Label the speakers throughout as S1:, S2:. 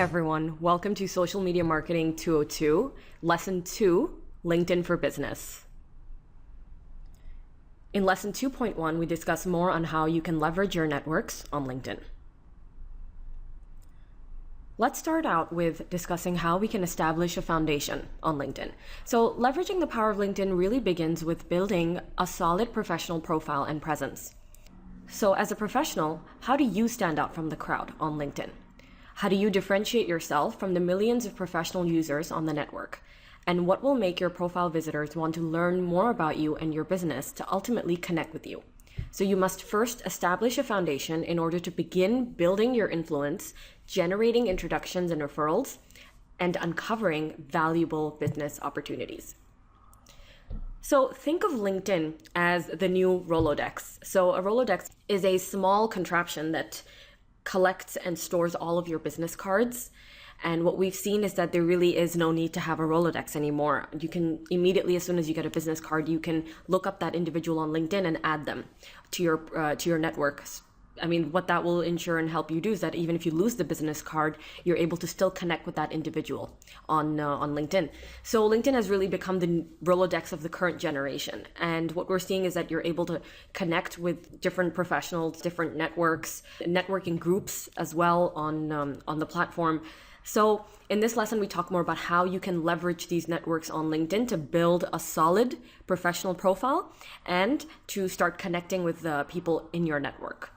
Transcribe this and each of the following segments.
S1: everyone, welcome to Social Media Marketing 202, Lesson 2, LinkedIn for Business. In Lesson 2.1, we discuss more on how you can leverage your networks on LinkedIn. Let's start out with discussing how we can establish a foundation on LinkedIn. So leveraging the power of LinkedIn really begins with building a solid professional profile and presence. So as a professional, how do you stand out from the crowd on LinkedIn? How do you differentiate yourself from the millions of professional users on the network? And what will make your profile visitors want to learn more about you and your business to ultimately connect with you? So you must first establish a foundation in order to begin building your influence, generating introductions and referrals, and uncovering valuable business opportunities. So think of LinkedIn as the new Rolodex. So a Rolodex is a small contraption that collects and stores all of your business cards. And what we've seen is that there really is no need to have a Rolodex anymore. You can immediately, as soon as you get a business card, you can look up that individual on LinkedIn and add them to your network. I mean, what that will ensure and help you do is that even if you lose the business card, you're able to still connect with that individual on LinkedIn. So LinkedIn has really become the Rolodex of the current generation. And what we're seeing is that you're able to connect with different professionals, different networks, networking groups as well on the platform. So in this lesson, we talk more about how you can leverage these networks on LinkedIn to build a solid professional profile and to start connecting with the people in your network.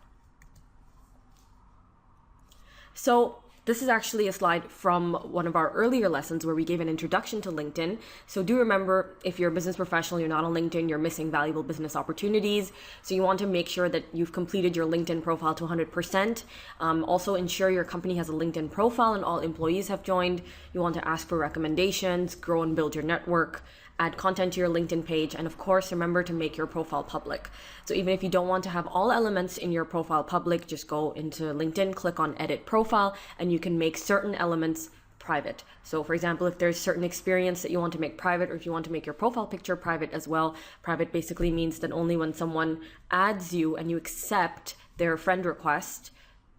S1: So this is actually a slide from one of our earlier lessons where we gave an introduction to LinkedIn. So do remember, if you're a business professional, you're not on LinkedIn, you're missing valuable business opportunities. So you want to make sure that you've completed your LinkedIn profile to 100%. Also ensure your company has a LinkedIn profile and all employees have joined. You want to ask for recommendations, grow and build your network, add content to your LinkedIn page, and of course, remember to make your profile public. So even if you don't want to have all elements in your profile public, just go into LinkedIn, click on Edit Profile, and you can make certain elements private. So for example, if there's certain experience that you want to make private, or if you want to make your profile picture private as well, private basically means that only when someone adds you and you accept their friend request,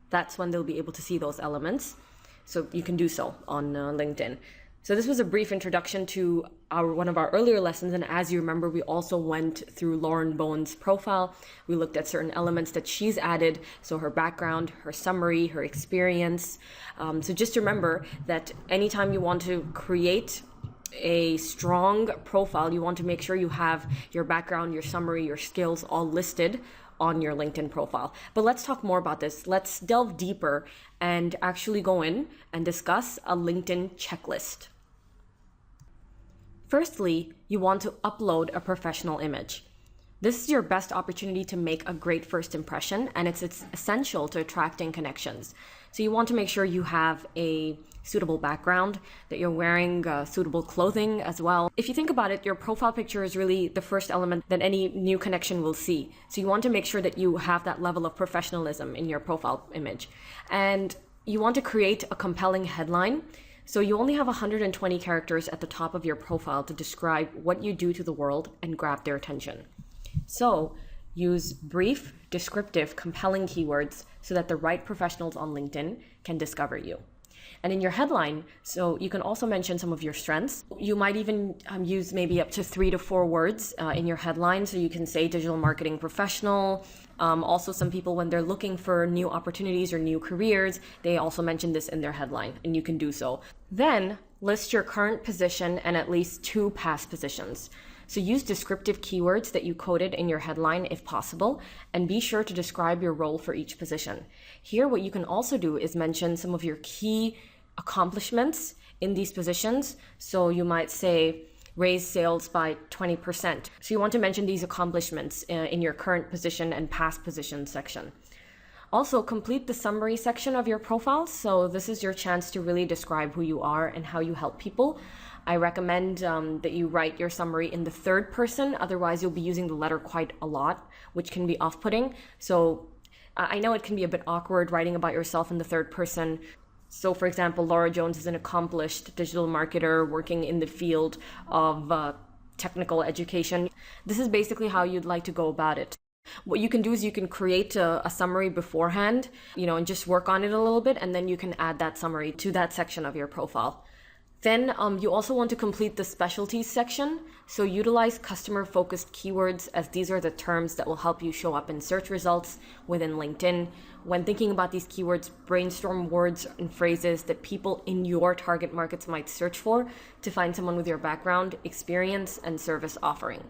S1: that's when they'll be able to see those elements. So you can do so on LinkedIn. So this was a brief introduction to one of our earlier lessons, and as you remember, we also went through Lauren Bowen's profile. We looked at certain elements that she's added, so her background, her summary, her experience. So just remember that anytime you want to create a strong profile, you want to make sure you have your background, your summary, your skills all listed on your LinkedIn profile. But let's talk more about this. Let's delve deeper and actually go in and discuss a LinkedIn checklist. Firstly, you want to upload a professional image. This is your best opportunity to make a great first impression, and it's essential to attracting connections. So you want to make sure you have a suitable background, that you're wearing suitable clothing as well. If you think about it, your profile picture is really the first element that any new connection will see. So you want to make sure that you have that level of professionalism in your profile image. And you want to create a compelling headline. So you only have 120 characters at the top of your profile to describe what you do to the world and grab their attention. So use brief, descriptive, compelling keywords so that the right professionals on LinkedIn can discover you. And in your headline, so you can also mention some of your strengths. You might even use maybe up to 3 to 4 words in your headline. So you can say digital marketing professional. Also, some people, when they're looking for new opportunities or new careers, they also mention this in their headline, and you can do so. Then list your current position and at least 2 past positions. So use descriptive keywords that you coded in your headline if possible, and be sure to describe your role for each position. Here, what you can also do is mention some of your key accomplishments in these positions. So you might say, raise sales by 20%. So you want to mention these accomplishments in your current position and past position section. Also, complete the summary section of your profile. So this is your chance to really describe who you are and how you help people. I recommend that you write your summary in the third person. Otherwise, you'll be using the letter quite a lot, which can be off-putting. So I know it can be a bit awkward writing about yourself in the third person. So for example, Laura Jones is an accomplished digital marketer working in the field of technical education. This is basically how you'd like to go about it. What you can do is you can create a summary beforehand, and just work on it a little bit, and then you can add that summary to that section of your profile. Then you also want to complete the specialties section. So utilize customer-focused keywords, as these are the terms that will help you show up in search results within LinkedIn. When thinking about these keywords, brainstorm words and phrases that people in your target markets might search for to find someone with your background, experience, and service offering.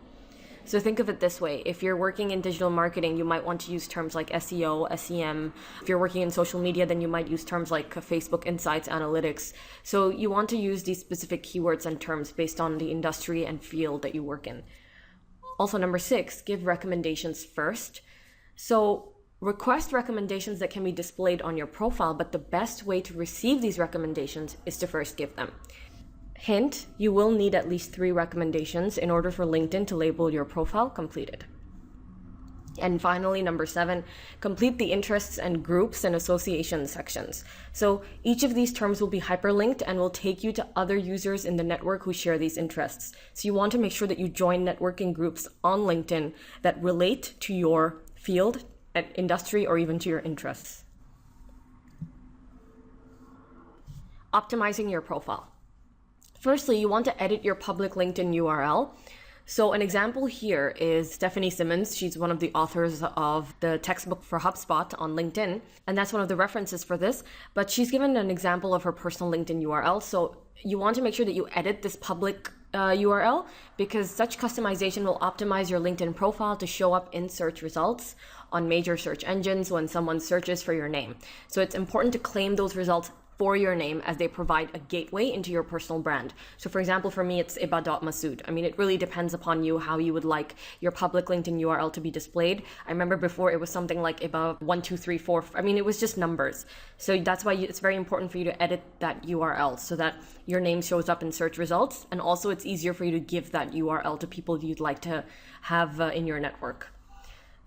S1: So think of it this way. If you're working in digital marketing, you might want to use terms like SEO, SEM. If you're working in social media, then you might use terms like Facebook Insights, Analytics. So you want to use these specific keywords and terms based on the industry and field that you work in. Also, number 6, give recommendations first. So request recommendations that can be displayed on your profile, but the best way to receive these recommendations is to first give them. Hint, you will need at least 3 recommendations in order for LinkedIn to label your profile completed. And finally, number 7, complete the interests and groups and association sections. So each of these terms will be hyperlinked and will take you to other users in the network who share these interests. So you want to make sure that you join networking groups on LinkedIn that relate to your field, and industry, or even to your interests. Optimizing your profile. Firstly, you want to edit your public LinkedIn URL. So an example here is Stephanie Simmons. She's one of the authors of the textbook for HubSpot on LinkedIn, and that's one of the references for this. But she's given an example of her personal LinkedIn URL. So you want to make sure that you edit this public URL, because such customization will optimize your LinkedIn profile to show up in search results on major search engines when someone searches for your name. So it's important to claim those results for your name, as they provide a gateway into your personal brand. So for example, for me, it's iba.masood. I mean, it really depends upon you how you would like your public LinkedIn URL to be displayed. I remember before it was something like iba1234. I mean, it was just numbers. So that's why it's very important for you to edit that URL so that your name shows up in search results. And also it's easier for you to give that URL to people you'd like to have in your network.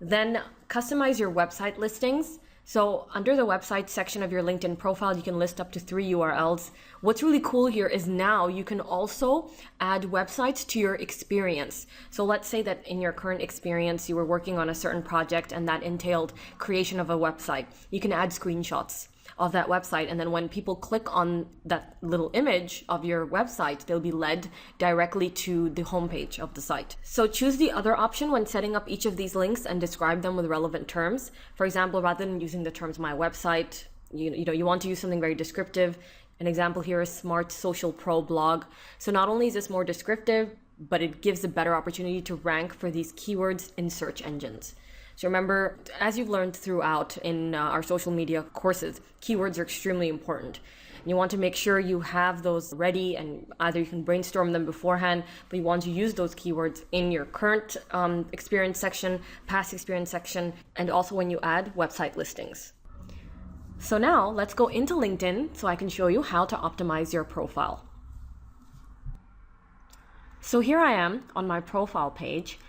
S1: Then customize your website listings. So under the website section of your LinkedIn profile, you can list up to 3 URLs. What's really cool here is now you can also add websites to your experience. So let's say that in your current experience, you were working on a certain project and that entailed creation of a website. You can add screenshots of that website, and then when people click on that little image of your website, they'll be led directly to the homepage of the site. So choose the other option when setting up each of these links and describe them with relevant terms. For example, rather than using the terms my website, you want to use something very descriptive. An example here is Smart Social Pro blog. So not only is this more descriptive, but it gives a better opportunity to rank for these keywords in search engines. So remember, as you've learned throughout in our social media courses, keywords are extremely important. You want to make sure you have those ready, and either you can brainstorm them beforehand, but you want to use those keywords in your current experience section, past experience section, and also when you add website listings. So now let's go into LinkedIn so I can show you how to optimize your profile. So here I am on my profile page,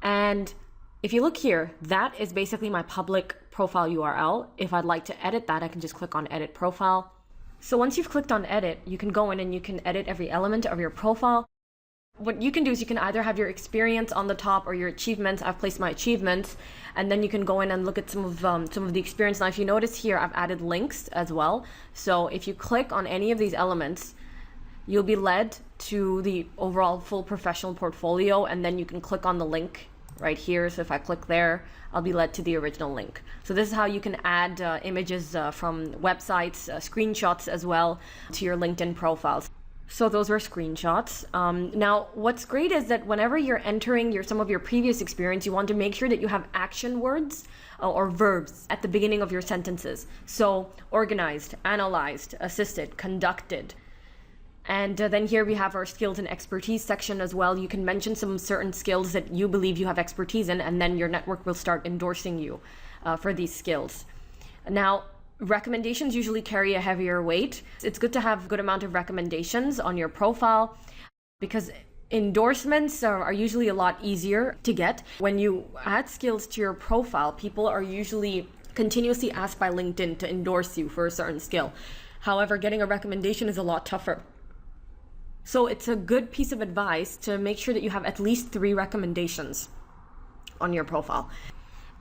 S1: and if you look here, that is basically my public profile URL. If I'd like to edit that, I can just click on Edit Profile. So once you've clicked on Edit, you can go in and you can edit every element of your profile. What you can do is you can either have your experience on the top or your achievements. I've placed my achievements, and then you can go in and look at some of the experience. Now, if you notice here, I've added links as well. So if you click on any of these elements, you'll be led to the overall full professional portfolio, and then you can click on the link right here. So if I click there, I'll be led to the original link. So this is how you can add images from websites, screenshots as well, to your LinkedIn profiles. So those were screenshots. Now, what's great is that whenever you're entering some of your previous experience, you want to make sure that you have action words or verbs at the beginning of your sentences. So organized, analyzed, assisted, conducted. And then here we have our skills and expertise section as well. You can mention some certain skills that you believe you have expertise in, and then your network will start endorsing you for these skills. Now, recommendations usually carry a heavier weight. It's good to have a good amount of recommendations on your profile, because endorsements are usually a lot easier to get. When you add skills to your profile, people are usually continuously asked by LinkedIn to endorse you for a certain skill. However, getting a recommendation is a lot tougher. So it's a good piece of advice to make sure that you have at least 3 recommendations on your profile.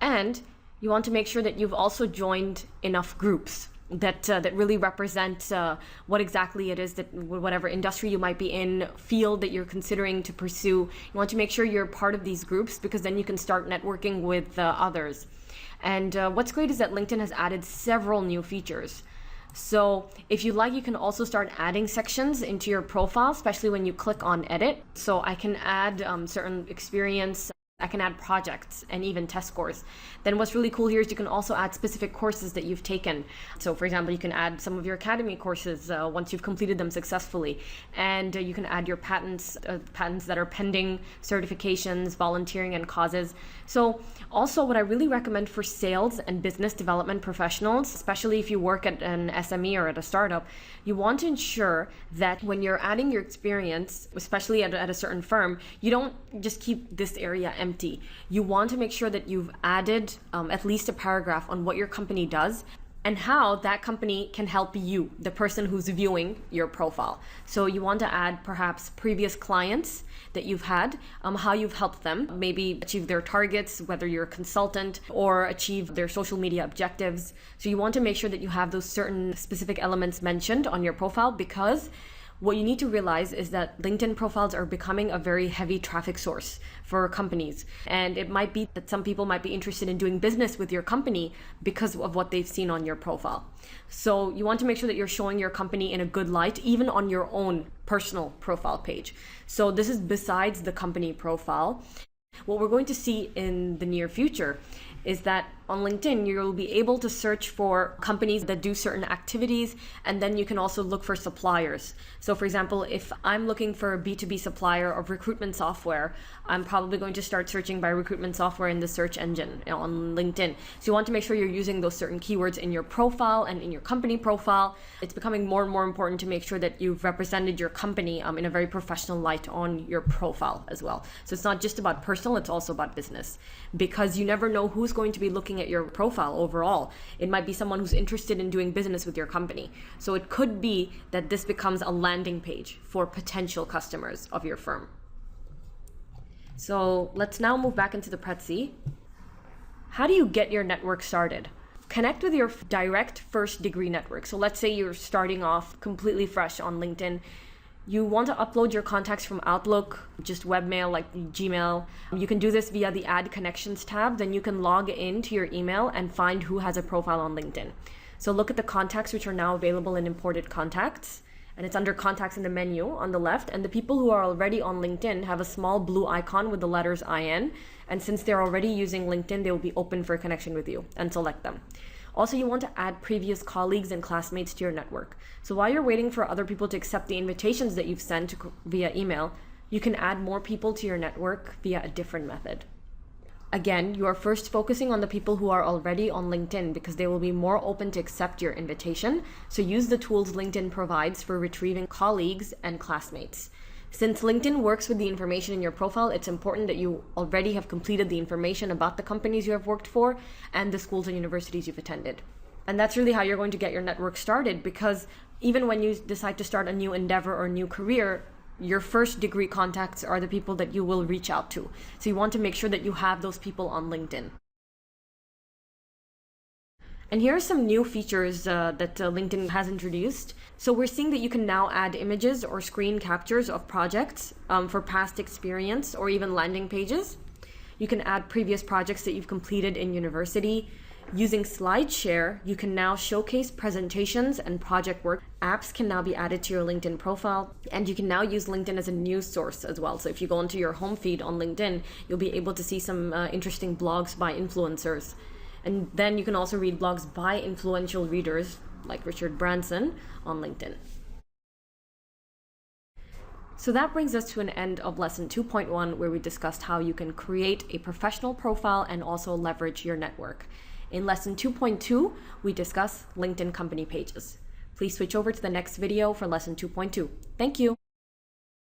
S1: And you want to make sure that you've also joined enough groups that really represent what exactly it is that whatever industry you might be in, field that you're considering to pursue. You want to make sure you're part of these groups, because then you can start networking with others. And what's great is that LinkedIn has added several new features. So if you like, you can also start adding sections into your profile, especially when you click on edit. So I can add certain experience, I can add projects and even test scores. Then what's really cool here is you can also add specific courses that you've taken. So for example, you can add some of your academy courses once you've completed them successfully. And you can add your patents that are pending, certifications, volunteering, and causes. So also what I really recommend for sales and business development professionals, especially if you work at an SME or at a startup, you want to ensure that when you're adding your experience, especially at a certain firm, you don't just keep this area empty. You want to make sure that you've added at least a paragraph on what your company does and how that company can help you, the person who's viewing your profile. So you want to add perhaps previous clients that you've had, how you've helped them maybe achieve their targets, whether you're a consultant, or achieve their social media objectives. So you want to make sure that you have those certain specific elements mentioned on your profile, because what you need to realize is that LinkedIn profiles are becoming a very heavy traffic source for companies. And it might be that some people might be interested in doing business with your company because of what they've seen on your profile. So you want to make sure that you're showing your company in a good light, even on your own personal profile page. So this is besides the company profile. What we're going to see in the near future is that on LinkedIn, you'll be able to search for companies that do certain activities, and then you can also look for suppliers. So for example, if I'm looking for a B2B supplier of recruitment software, I'm probably going to start searching by recruitment software in the search engine on LinkedIn. So you want to make sure you're using those certain keywords in your profile and in your company profile. It's becoming more and more important to make sure that you've represented your company in a very professional light on your profile as well. So it's not just about personal, it's also about business, because you never know who's going to be looking at your profile overall. It might be someone who's interested in doing business with your company. So it could be that this becomes a landing page for potential customers of your firm. So let's now move back into the Prezi. How do you get your network started? Connect with your direct first degree network. So let's say you're starting off completely fresh on LinkedIn. You want to upload your contacts from Outlook, just webmail like Gmail. You can do this via the Add Connections tab. Then you can log into your email and find who has a profile on LinkedIn. So look at the contacts which are now available in imported contacts. And it's under contacts in the menu on the left. And the people who are already on LinkedIn have a small blue icon with the letters IN. And since they're already using LinkedIn, they will be open for connection with you, and select them. Also, you want to add previous colleagues and classmates to your network. So while you're waiting for other people to accept the invitations that you've sent via email, you can add more people to your network via a different method. Again, you are first focusing on the people who are already on LinkedIn because they will be more open to accept your invitation. So use the tools LinkedIn provides for retrieving colleagues and classmates. Since LinkedIn works with the information in your profile, it's important that you already have completed the information about the companies you have worked for and the schools and universities you've attended. And that's really how you're going to get your network started, because even when you decide to start a new endeavor or a new career, your first degree contacts are the people that you will reach out to. So you want to make sure that you have those people on LinkedIn. And here are some new features that LinkedIn has introduced. So we're seeing that you can now add images or screen captures of projects for past experience or even landing pages. You can add previous projects that you've completed in university. Using SlideShare, you can now showcase presentations and project work. Apps can now be added to your LinkedIn profile, and you can now use LinkedIn as a news source as well. So if you go into your home feed on LinkedIn, you'll be able to see some interesting blogs by influencers. And then you can also read blogs by influential readers like Richard Branson on LinkedIn. So that brings us to an end of lesson 2.1, where we discussed how you can create a professional profile and also leverage your network. In lesson 2.2, we discuss LinkedIn company pages. Please switch over to the next video for lesson 2.2. Thank you.